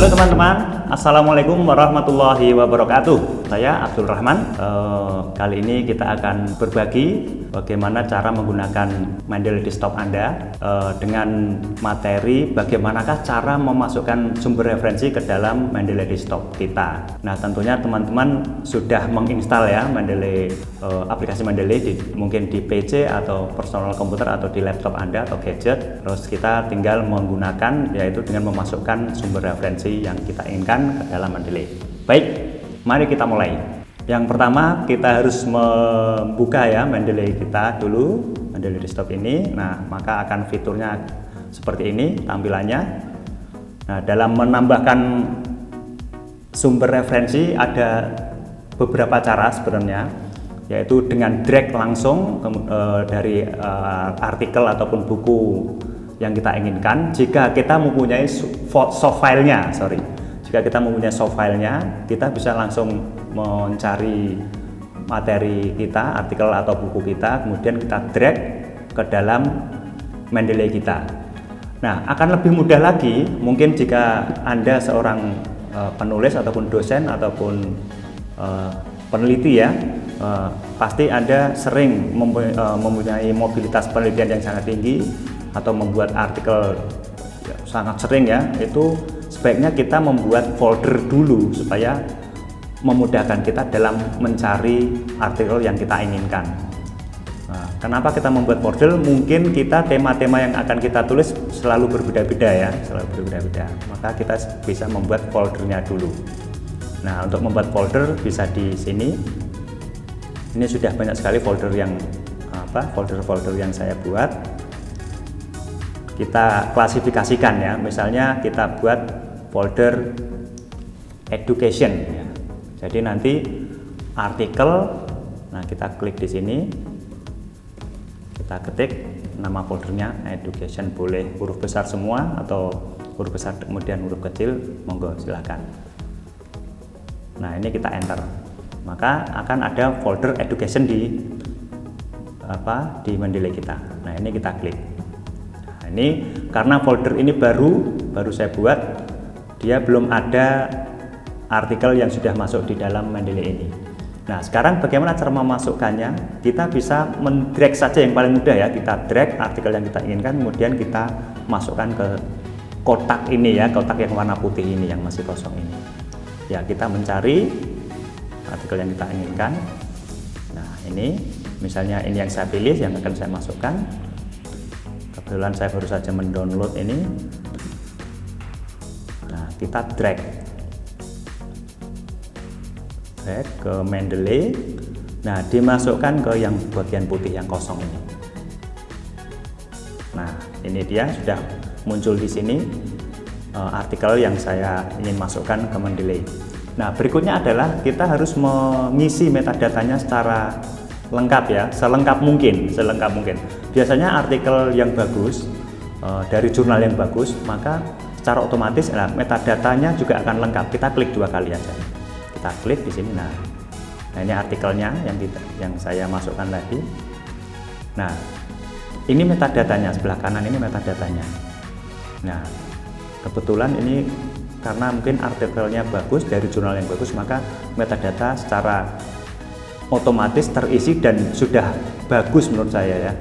Halo teman-teman, Assalamualaikum warahmatullahi wabarakatuh. Saya Abdul Rahman. Kali ini kita akan berbagi bagaimana cara menggunakan Mendeley desktop Anda dengan materi bagaimanakah cara memasukkan sumber referensi ke dalam Mendeley desktop kita. Nah, tentunya teman-teman sudah menginstal ya Mendeley, aplikasi Mendeley mungkin di PC atau personal komputer atau di laptop Anda atau gadget. Terus kita tinggal menggunakan yaitu dengan memasukkan sumber referensi yang kita inginkan ke dalam Mendeley. Baik, mari kita mulai. Yang pertama kita harus membuka ya Mendeley kita dulu, Mendeley desktop ini. Nah, maka akan fiturnya seperti ini tampilannya. Nah, dalam menambahkan sumber referensi ada beberapa cara sebenarnya, yaitu dengan drag langsung dari artikel ataupun buku yang kita inginkan. Jika kita mempunyai soft filenya, jika kita mempunyai soft filenya, kita bisa langsung mencari materi kita, artikel atau buku kita, kemudian kita drag ke dalam Mendeley kita. Nah, akan lebih mudah lagi mungkin jika Anda seorang penulis ataupun dosen ataupun peneliti ya, pasti Anda sering mempunyai mobilitas penelitian yang sangat tinggi atau membuat artikel ya, sangat sering ya. Itu sebaiknya kita membuat folder dulu supaya memudahkan kita dalam mencari artikel yang kita inginkan. Nah, kenapa kita membuat folder? Mungkin kita tema-tema yang akan kita tulis selalu berbeda-beda ya, maka kita bisa membuat foldernya dulu. Nah, untuk membuat folder bisa di sini. Ini sudah banyak sekali folder yang folder-folder yang saya buat. Kita klasifikasikan ya, misalnya kita buat folder education ya. Jadi nanti artikel, nah kita klik di sini, kita ketik nama foldernya education, boleh huruf besar semua atau huruf besar kemudian huruf kecil, monggo silakan. Nah, ini kita enter, maka akan ada folder education di Mendeley kita. Nah, ini kita klik. Ini karena folder ini baru saya buat, dia belum ada artikel yang sudah masuk di dalam Mendeley ini. Nah, sekarang bagaimana cara memasukkannya? Kita bisa mendrag saja yang paling mudah ya. Kita drag artikel yang kita inginkan, kemudian kita masukkan ke kotak ini ya, kotak yang warna putih ini yang masih kosong ini. Ya, kita mencari artikel yang kita inginkan. Nah, ini misalnya ini yang saya pilih, yang akan saya masukkan. Kebetulan saya baru saja mendownload ini. Nah, kita drag ke Mendeley. Nah, dimasukkan ke yang bagian putih yang kosong ini. Nah, ini dia sudah muncul di sini artikel yang saya ingin masukkan ke Mendeley. Nah, berikutnya adalah kita harus mengisi metadatanya secara lengkap ya, selengkap mungkin. Biasanya artikel yang bagus dari jurnal yang bagus, maka secara otomatis metadatanya juga akan lengkap. Kita klik 2 kali aja. Kita klik di sini. Nah, ini artikelnya yang saya masukkan tadi. Nah, ini metadatanya, sebelah kanan ini metadatanya. Nah, kebetulan ini karena mungkin artikelnya bagus dari jurnal yang bagus, maka metadata secara otomatis terisi dan sudah bagus menurut saya ya.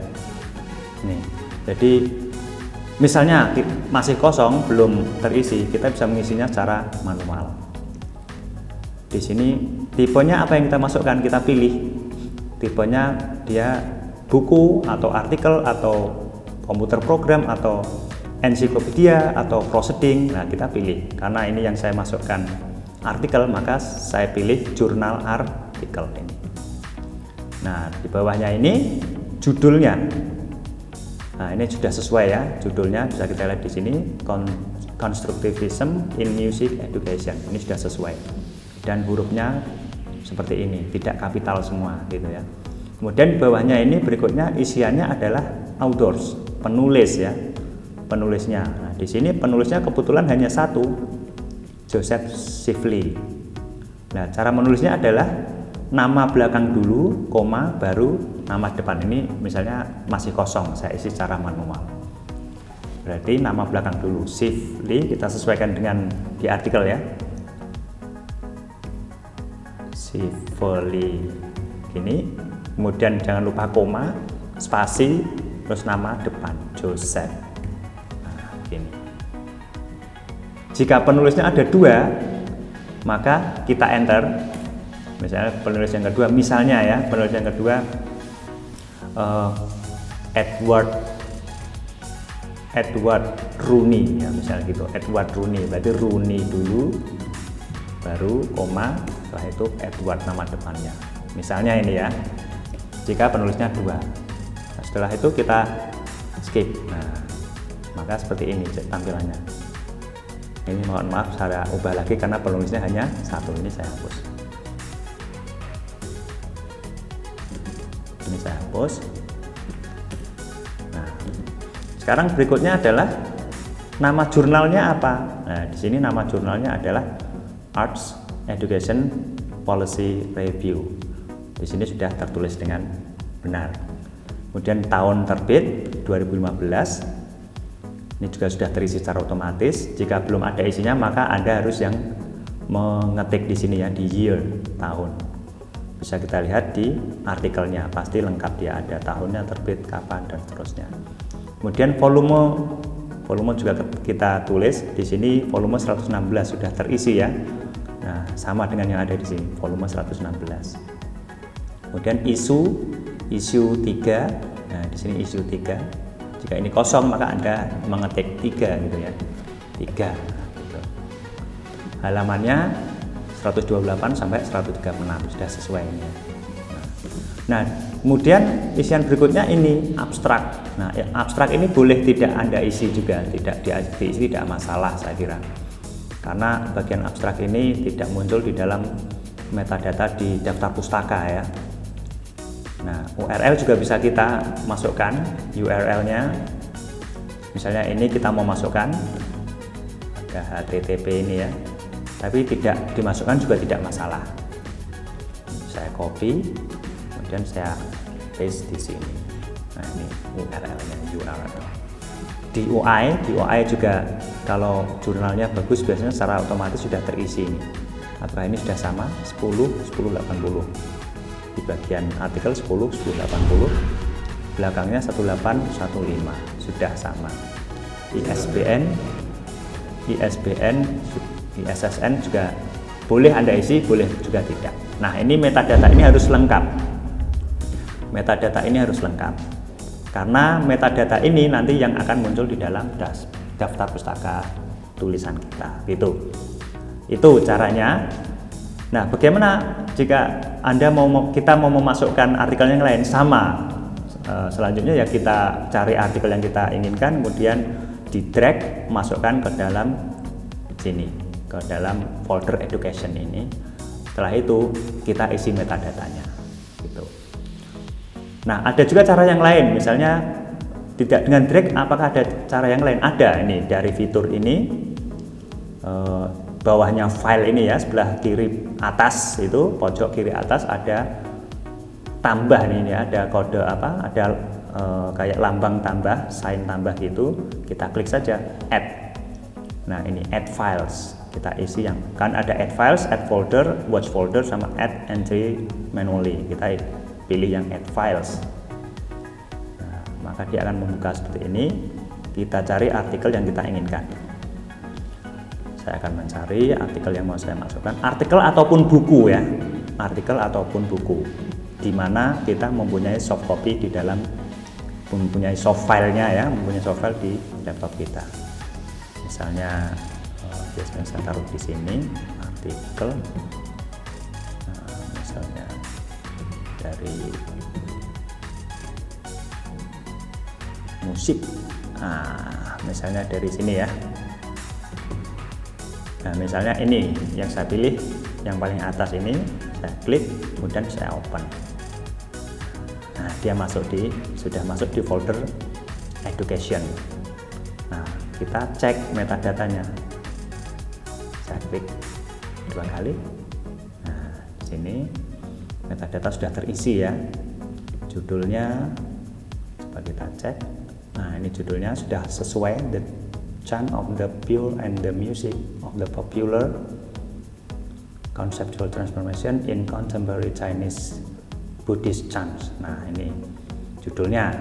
Nih, jadi misalnya masih kosong belum terisi, kita bisa mengisinya secara manual. Di sini tipenya apa yang kita masukkan, kita pilih tipenya, dia buku atau artikel atau komputer program atau ensiklopedia atau proceeding. Nah, kita pilih, karena ini yang saya masukkan artikel, maka saya pilih jurnal artikel ini. Nah, di bawahnya ini judulnya. Nah, ini sudah sesuai ya judulnya, bisa kita lihat di sini, Constructivism in Music Education. Ini sudah sesuai. Dan hurufnya seperti ini, tidak kapital semua gitu ya. Kemudian di bawahnya ini berikutnya isiannya adalah authors, penulis ya. Penulisnya. Nah, di sini penulisnya kebetulan hanya satu, Joseph Shifley. Nah, cara menulisnya adalah nama belakang dulu, koma, baru nama depan. Ini misalnya masih kosong, saya isi secara manual. Berarti nama belakang dulu, Shively kita sesuaikan dengan di artikel ya. Shively gini, kemudian jangan lupa koma, spasi, terus nama depan Joseph. Nah, gini. Jika penulisnya ada dua, maka kita enter. Misalnya penulis yang kedua, misalnya ya, penulis yang kedua Edward Rooney ya, misalnya gitu, Edward Rooney, berarti Rooney dulu baru koma, setelah itu Edward nama depannya, misalnya ini ya. Jika penulisnya dua, nah, setelah itu kita skip. Nah, maka seperti ini tampilannya. Ini mohon maaf saya ubah lagi karena penulisnya hanya satu, ini saya hapus. Ini saya hapus. Nah, sekarang berikutnya adalah nama jurnalnya apa? Nah, di sini nama jurnalnya adalah Arts Education Policy Review. Di sini sudah tertulis dengan benar. Kemudian tahun terbit 2015. Ini juga sudah terisi secara otomatis. Jika belum ada isinya, maka Anda harus yang mengetik di sini ya, di year, tahun. Bisa kita lihat di artikelnya, pasti lengkap dia, ada tahunnya, terbit, kapan, dan seterusnya. Kemudian volume juga kita tulis di sini, volume 116 sudah terisi ya. Nah, sama dengan yang ada di sini, volume 116. Kemudian issue 3. Nah, di sini issue 3. Jika ini kosong maka Anda mengetik 3 gitu ya. 3 gitu. Halamannya 128 sampai 136 sudah sesuai ini ya. Nah, kemudian isian berikutnya ini abstrak. Nah, abstrak ini boleh tidak Anda isi juga, tidak diisi tidak masalah saya kira. Karena bagian abstrak ini tidak muncul di dalam metadata di daftar pustaka ya. Nah, URL juga bisa kita masukkan URL-nya. Misalnya ini kita mau masukkan ada HTTP ini ya. Tapi tidak dimasukkan juga tidak masalah. Saya copy, kemudian saya paste di sini. Nah, ini URL-nya, URL. Di UI juga kalau jurnalnya bagus biasanya secara otomatis sudah terisi ini. Apakah ini sudah sama? 10.10.80. Di bagian artikel 10.10.80, belakangnya 1815 sudah sama. ISSN juga boleh Anda isi, boleh juga tidak. Nah, ini metadata ini harus lengkap. Metadata ini harus lengkap. Karena metadata ini nanti yang akan muncul di dalam daftar pustaka tulisan kita. Gitu. Itu caranya. Nah, bagaimana jika kita mau memasukkan artikel yang lain? Sama. Selanjutnya ya kita cari artikel yang kita inginkan, kemudian di drag masukkan ke dalam sini, ke dalam folder education ini. Setelah itu kita isi metadatanya. Gitu. Nah, ada juga cara yang lain, misalnya tidak dengan drag. Apakah ada cara yang lain? Ada, ini dari fitur ini. Bawahnya file ini ya, sebelah kiri atas itu, pojok kiri atas ada tambah ini ya, ada kode apa, ada kayak lambang tambah, sign tambah gitu. Kita klik saja add. Nah, ini add files, kita isi yang kan ada add files, add folder, watch folder, sama add entry manually. Kita pilih yang add files. Nah, maka dia akan membuka seperti ini. Kita cari artikel yang kita inginkan. Saya akan mencari artikel yang mau saya masukkan, artikel ataupun buku ya, artikel ataupun buku, di mana kita mempunyai soft copy di dalam, mempunyai soft filenya ya, mempunyai soft file di laptop kita. Misalnya biasanya saya taruh di sini artikel, misalnya dari musik, misalnya dari sini ya. Nah, misalnya ini yang saya pilih, yang paling atas ini, saya klik, kemudian saya open. Nah, dia sudah masuk di folder education. Nah, kita cek metadatanya. Saya klik 2 kali. Nah, di sini metadata sudah terisi ya. Judulnya, coba kita cek. Nah, ini judulnya sudah sesuai, The Chant of the Pure and the Music of the Popular Conceptual Transformation in Contemporary Chinese Buddhist Chants. Nah, ini judulnya.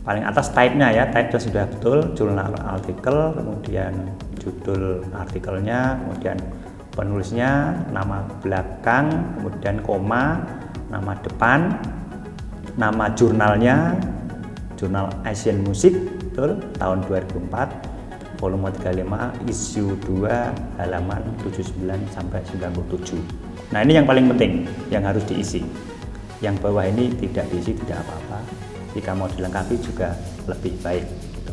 Paling atas type-nya ya, type-nya sudah betul, jurnal artikel, kemudian judul artikelnya, kemudian penulisnya, nama belakang, kemudian koma, nama depan, nama jurnalnya, Jurnal Asian Music, betul, tahun 2004, volume 35, issue 2, halaman 79 sampai 97. Nah, ini yang paling penting yang harus diisi. Yang bawah ini tidak diisi tidak apa-apa. Jika mau dilengkapi juga lebih baik gitu.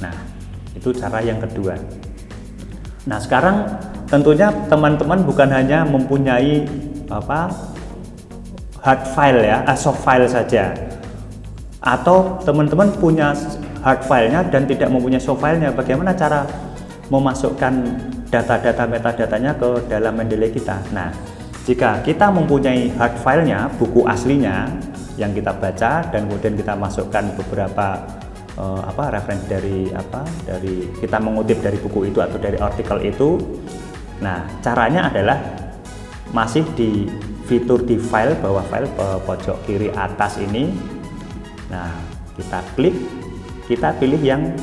Nah, itu cara yang kedua. Nah, sekarang tentunya teman-teman bukan hanya mempunyai hard file ya, soft file saja, atau teman-teman punya hard filenya dan tidak mempunyai soft filenya. Bagaimana cara memasukkan data-data metadatanya ke dalam Mendeley kita? Nah, jika kita mempunyai hard filenya, buku aslinya yang kita baca, dan kemudian kita masukkan beberapa referensi dari kita mengutip dari buku itu atau dari artikel itu. Nah, caranya adalah masih di fitur di file, bawah file pojok kiri atas ini. Nah, kita klik, kita pilih yang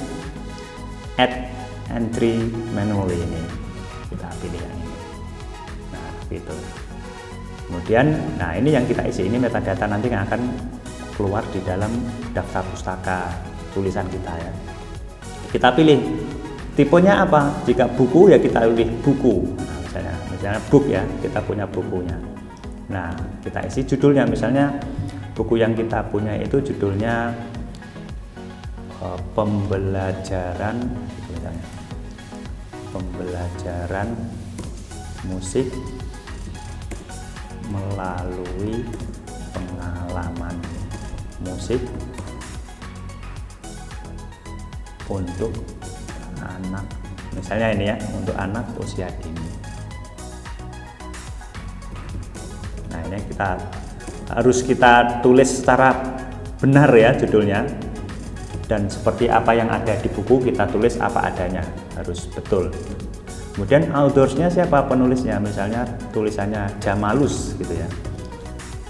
add entry manually ini, kita pilih yang ini. Nah, fitur. Kemudian, nah ini yang kita isi, ini metadata nanti yang akan keluar di dalam daftar pustaka tulisan kita ya. Kita pilih tipenya apa. Jika buku ya kita pilih buku. Nah, misalnya book ya, kita punya bukunya. Nah, kita isi judulnya, misalnya buku yang kita punya itu judulnya pembelajaran, misalnya pembelajaran musik melalui pengalaman musik untuk anak, misalnya ini ya, untuk anak usia dini. Nah, ini harus kita tulis secara benar ya judulnya, dan seperti apa yang ada di buku kita tulis apa adanya, harus betul. Kemudian autorsnya siapa, penulisnya, misalnya tulisannya Jamalus gitu ya,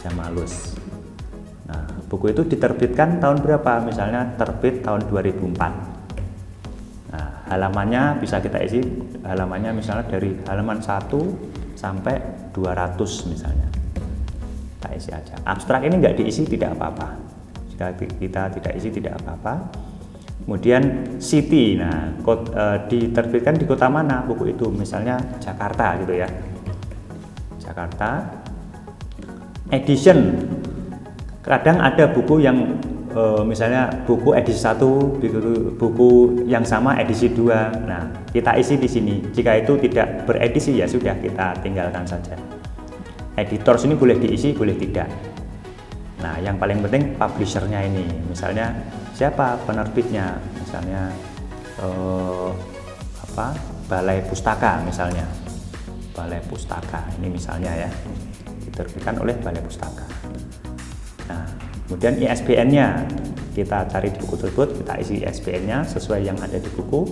Jamalus. Nah, buku itu diterbitkan tahun berapa, misalnya terbit tahun 2004. Nah, halamannya bisa kita isi, halamannya misalnya dari halaman 1 sampai 200 misalnya, kita isi aja. Abstrak ini nggak diisi tidak apa-apa, jika kita tidak isi tidak apa-apa. Kemudian city, nah diterbitkan di kota mana buku itu, misalnya Jakarta gitu ya, Jakarta. Edition, kadang ada buku yang misalnya buku edisi 1, buku yang sama edisi 2. Nah, kita isi di sini. Jika itu tidak beredisi ya sudah, kita tinggalkan saja. Editor sini boleh diisi, boleh tidak. Nah, yang paling penting publishernya ini, misalnya siapa penerbitnya, misalnya Balai Pustaka misalnya, Balai Pustaka ini misalnya ya, diterbitkan oleh Balai Pustaka. Nah, kemudian ISBN-nya kita cari di buku tersebut, kita isi ISBN-nya sesuai yang ada di buku,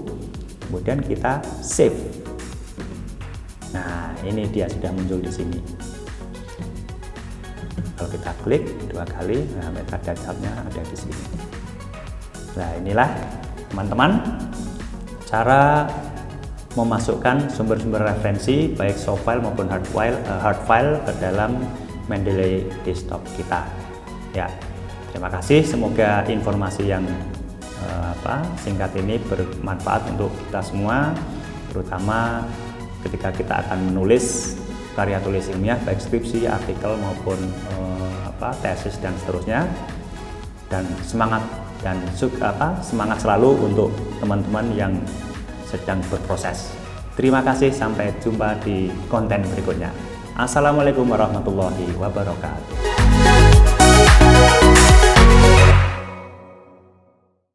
kemudian kita save. Nah, ini dia sudah muncul di sini. Kalau kita klik 2 kali, nah metadata-nya ada di sini. Nah, inilah teman-teman cara memasukkan sumber-sumber referensi baik soft file maupun hard file ke dalam Mendeley desktop kita. Ya, terima kasih. Semoga informasi yang singkat ini bermanfaat untuk kita semua, terutama ketika kita akan menulis karya tulis ilmiah baik skripsi, artikel maupun tesis dan seterusnya. Dan semangat selalu untuk teman-teman yang sedang berproses. Terima kasih, sampai jumpa di konten berikutnya. Assalamualaikum warahmatullahi wabarakatuh.